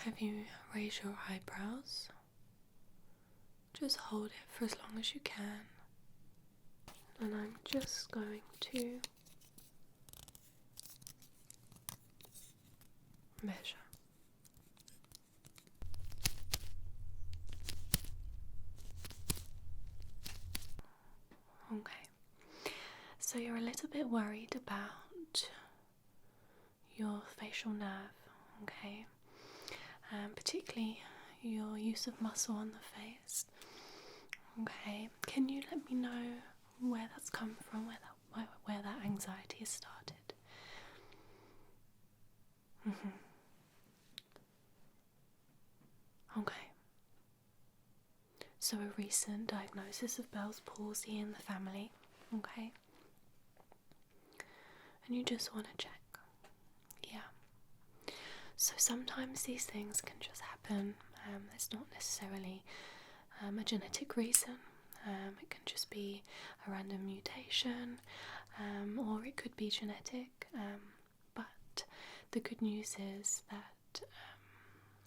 have you raise your eyebrows. Just hold it for as long as you can. And I'm just going to measure. Okay, so you're a little bit worried about your facial nerve, okay? Particularly your use of muscle on the face. Okay, can you let me know where that's come from, where that anxiety has started? Okay. So a recent diagnosis of Bell's palsy in the family, okay? And you just want to check. Yeah. So sometimes these things can just happen. It's not necessarily a genetic reason. It can just be a random mutation, or it could be genetic. But the good news is that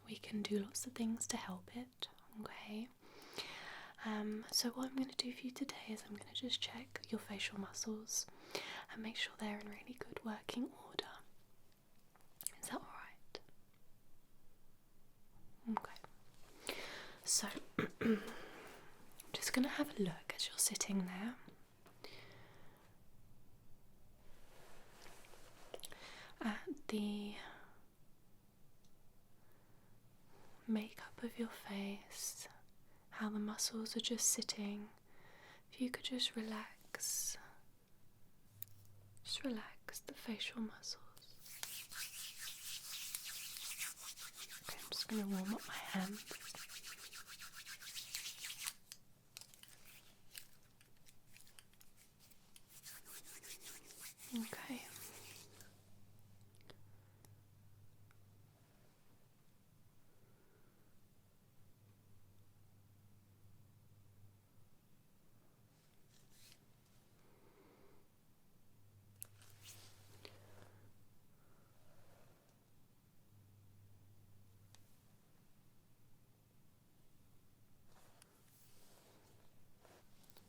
we can do lots of things to help it, okay? So what I'm going to do for you today is I'm going to just check your facial muscles and make sure they're in really good working order. Is that alright? Okay. So, I'm just going to have a look as you're sitting there. At the makeup of your face, how the muscles are just sitting. If you could just relax the facial muscles. Okay, I'm just going to warm up my hands. Okay.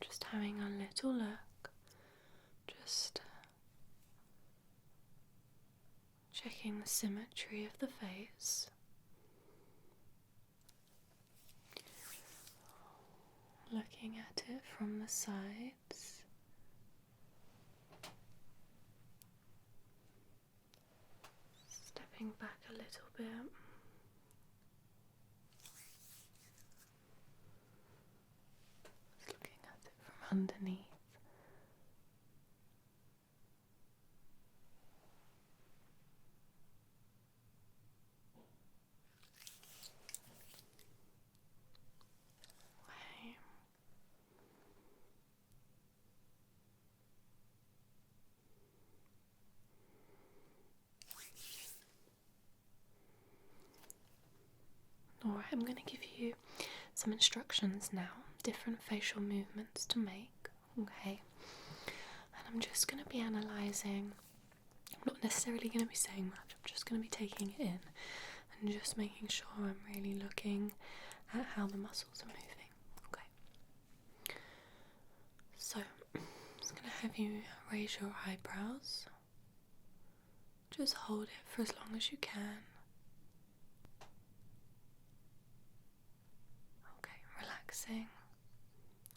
Just having a little look, just checking the symmetry of the face. Looking at it from the sides. Stepping back a little bit. Just looking at it from underneath. Okay. Alright, I'm going to give you some instructions now, different facial movements to make, okay? And I'm just going to be analysing. I'm not necessarily going to be saying much, I'm just going to be taking it in and just making sure I'm really looking at how the muscles are moving, okay? So, I'm just going to have you raise your eyebrows. Just hold it for as long as you can. Okay, relaxing,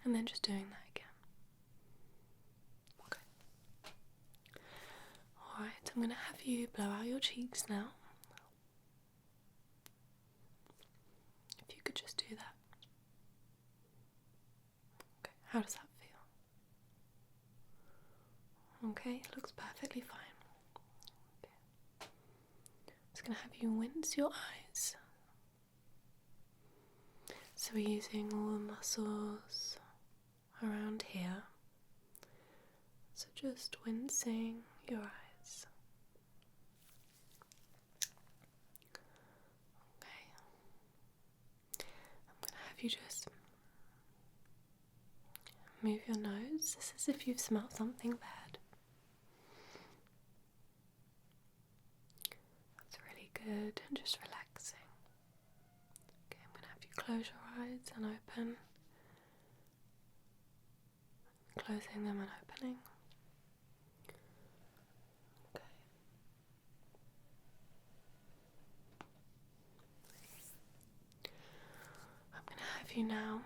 and then just doing that again. Okay. Alright, I'm going to have you blow out your cheeks now. If you could just do that. Okay, how does that feel? Okay, it looks perfectly fine. Okay. Just going to have you wince your eyes. So we're using all the muscles around here. So just wincing your eyes. Okay. I'm going to have you just move your nose. This is if you've smelt something bad. That's really good. And just relaxing. Close your eyes and open. Closing them and opening. Okay. I'm going to have you now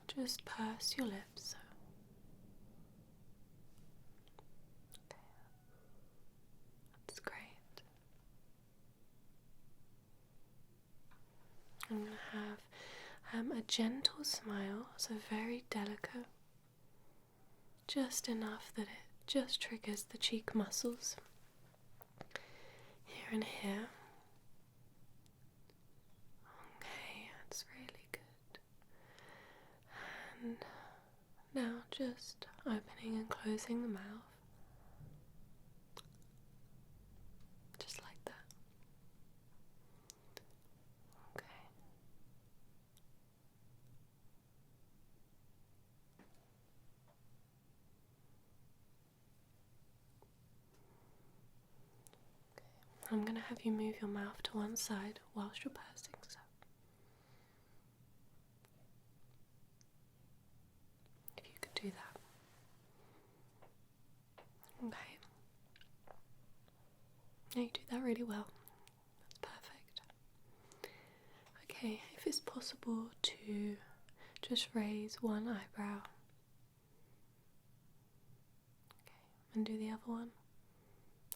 just purse your lips. So. Okay. That's great. I'm going to have a gentle smile, so very delicate. Just enough that it just triggers the cheek muscles here and here. Okay, that's really good. And now just opening and closing the mouth. Just like that. Okay. I'm going to have you move your mouth to one side whilst you're pursing, so if you could do that. Okay. Yeah, you do that really well. That's perfect. Okay, if it's possible to just raise one eyebrow. Okay, and do the other one.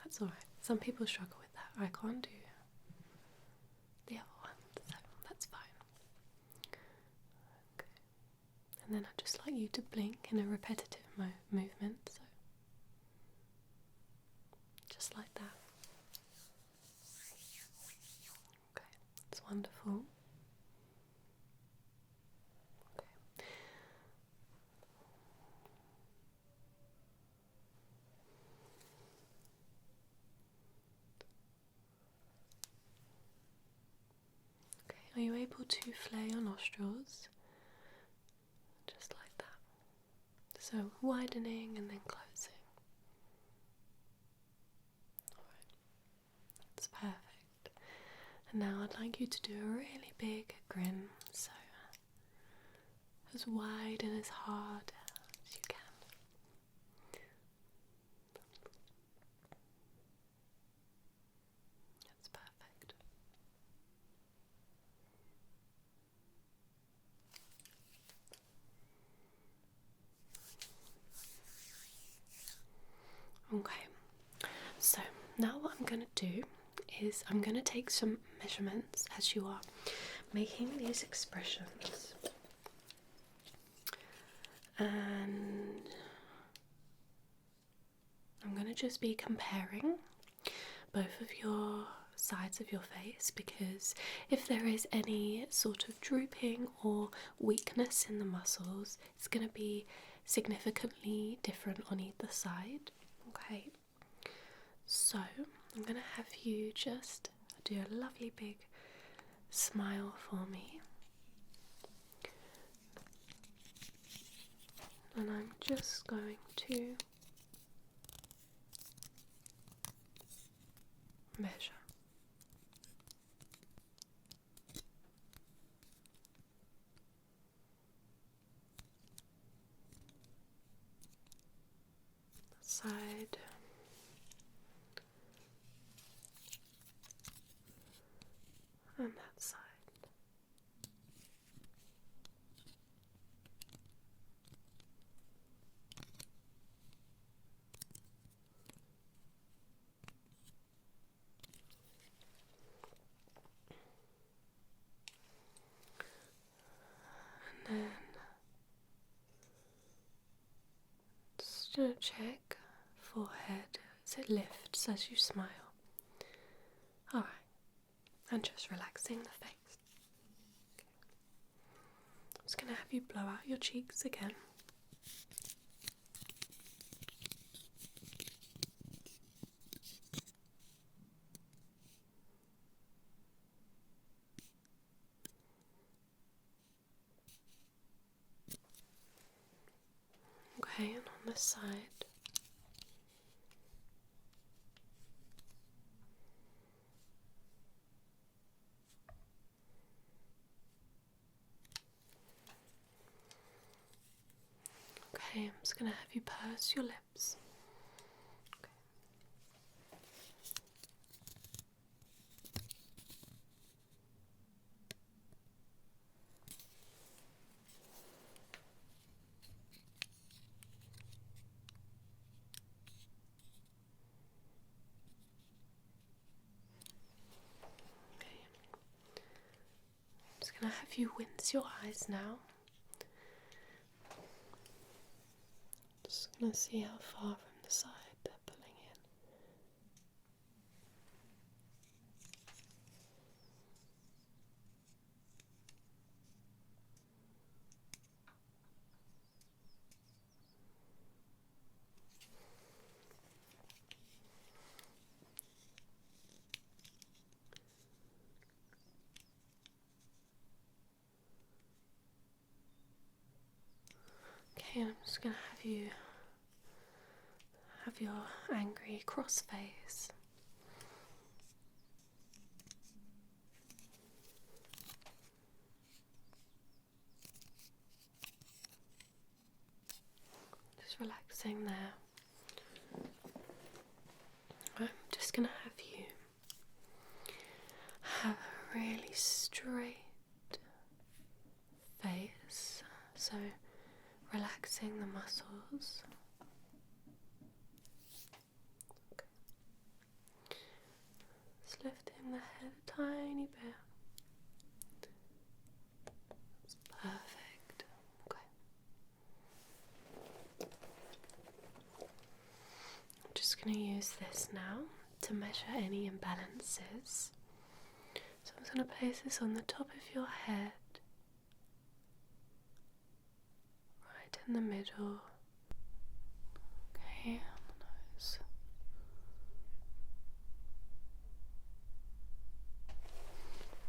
That's alright. Some people struggle with that. I can't do the other one, so that's fine. Okay. And then I'd just like you to blink in a repetitive movement, so just like that. Okay, that's wonderful. Okay. Are you able to flare your nostrils? Just like that. So widening and then closing. Alright, that's perfect. And now I'd like you to do a really big grin, so as wide and as hard as you can. That's perfect. Okay, so now what I'm going to do is I'm going to take some measurements as you are making these expressions, and I'm going to just be comparing both of your sides of your face, because if there is any sort of drooping or weakness in the muscles, it's going to be significantly different on either side. Okay, so I'm going to have you just do a lovely big smile for me, and I'm just going to measure. Side and that side. And then just gonna check forehead as it lifts as you smile. Alright, and just relaxing the face. Okay. I'm just gonna have you blow out your cheeks again. Okay, and on this side. Okay, I'm just going to have you purse your lips. Okay. I'm just going to have you wince your eyes now. Just going to see how far from the side they're pulling in. Okay, I'm just going to have your angry cross face. Just relaxing there. I'm just going to have you have a really straight face, so relaxing the muscles. Okay. Just lifting the head a tiny bit. That's perfect. Okay. I'm just going to use this now to measure any imbalances. So I'm just going to place this on the top of your head, right in the middle. Okay, on the nose.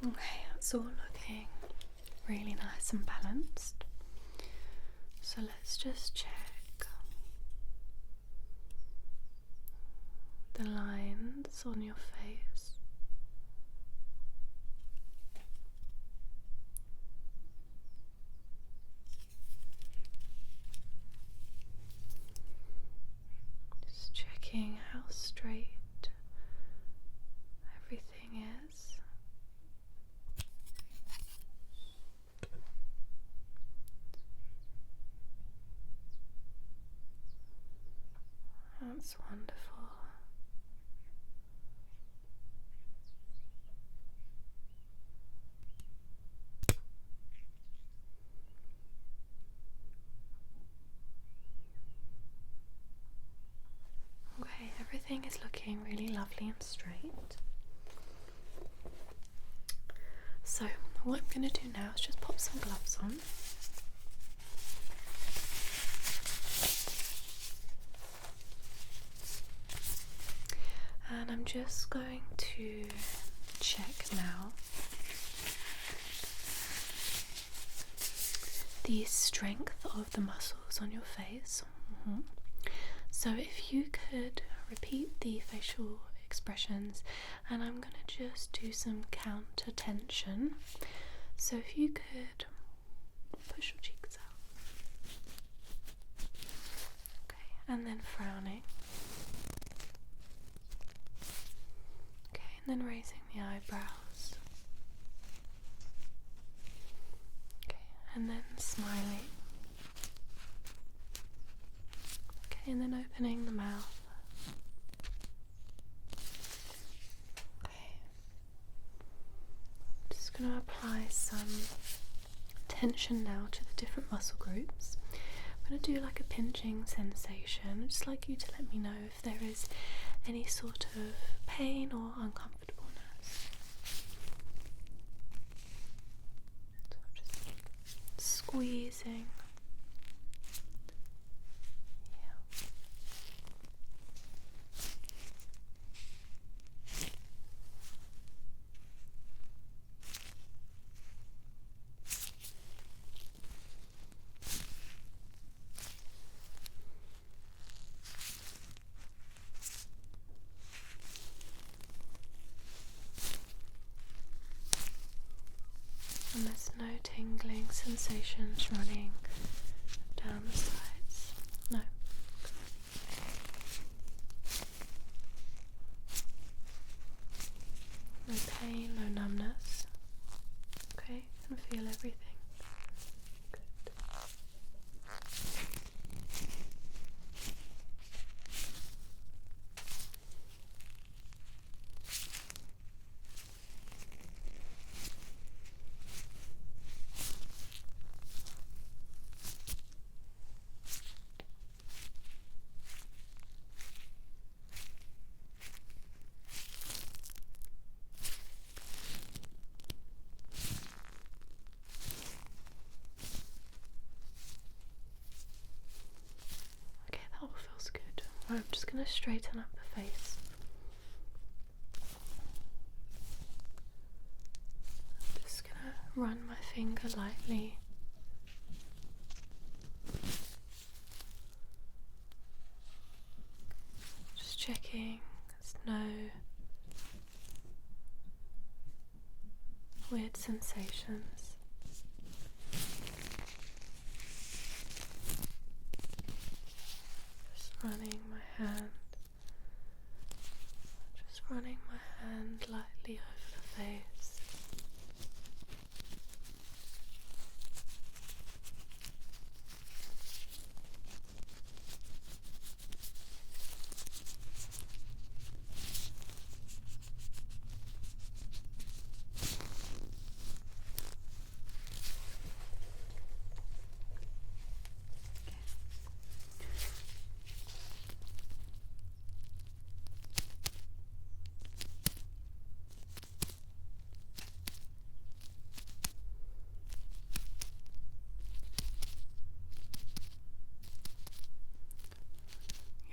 Okay, that's all looking really nice and balanced. So let's just check the lines on your face. Just checking how straight everything is. That's wonderful. Okay, everything is looking really lovely and straight. So, what I'm going to do now is just pop some gloves on. And I'm just going to check now the strength of the muscles on your face. So if you could repeat the facial expressions, and I'm going to just do some counter tension. So if you could push your cheeks out. Okay, and then frowning. Okay, and then raising the eyebrows. Okay, and then smiling. Okay, and then opening the mouth. Okay. Just going to apply some tension now to the different muscle groups. I'm going to do like a pinching sensation. I'd just like you to let me know if there is any sort of pain or uncomfortableness. So just squeezing. And there's no tingling sensations running down the sides. feel everything? Good. Okay, that all feels good. Right, I'm just going to straighten up the face. I'm just going to run my finger lightly. Just checking there's no weird sensations. Just running my hand lightly over the face.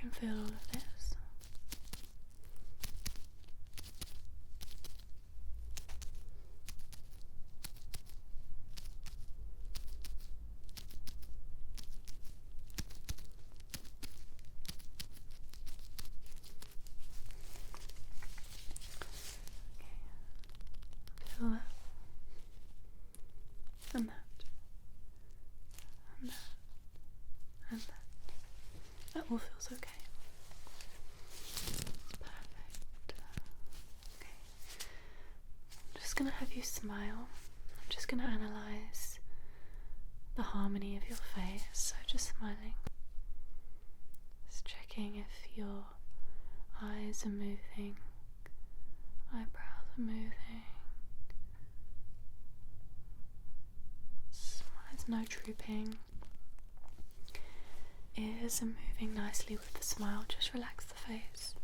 You can feel all of this. Feel that, and that, and that, and that. That all feels okay. Perfect. Okay. I'm just gonna have you smile. I'm just gonna analyze the harmony of your face. So just smiling. Just checking if your eyes are moving, eyebrows are moving. There's no drooping. Ears are moving nicely with the smile. Just relax the face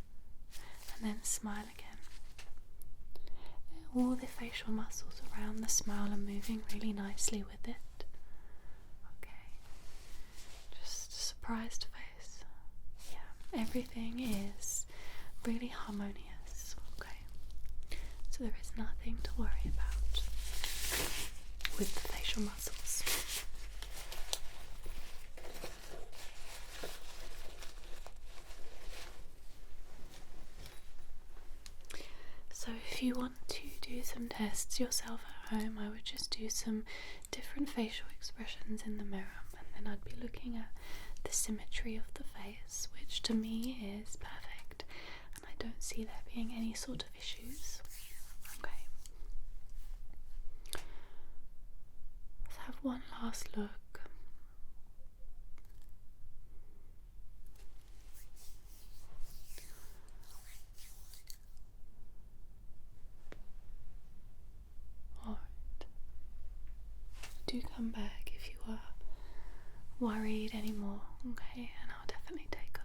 and then smile again. All the facial muscles around the smile are moving really nicely with it. Okay. Just a surprised face. Yeah, everything is really harmonious. Okay. So there is nothing to worry about with the facial muscles. So if you want to do some tests yourself at home, I would just do some different facial expressions in the mirror, and then I'd be looking at the symmetry of the face, which to me is perfect, and I don't see there being any sort of issues. Okay. Let's have one last look. Do come back if you are worried anymore, okay? And I'll definitely take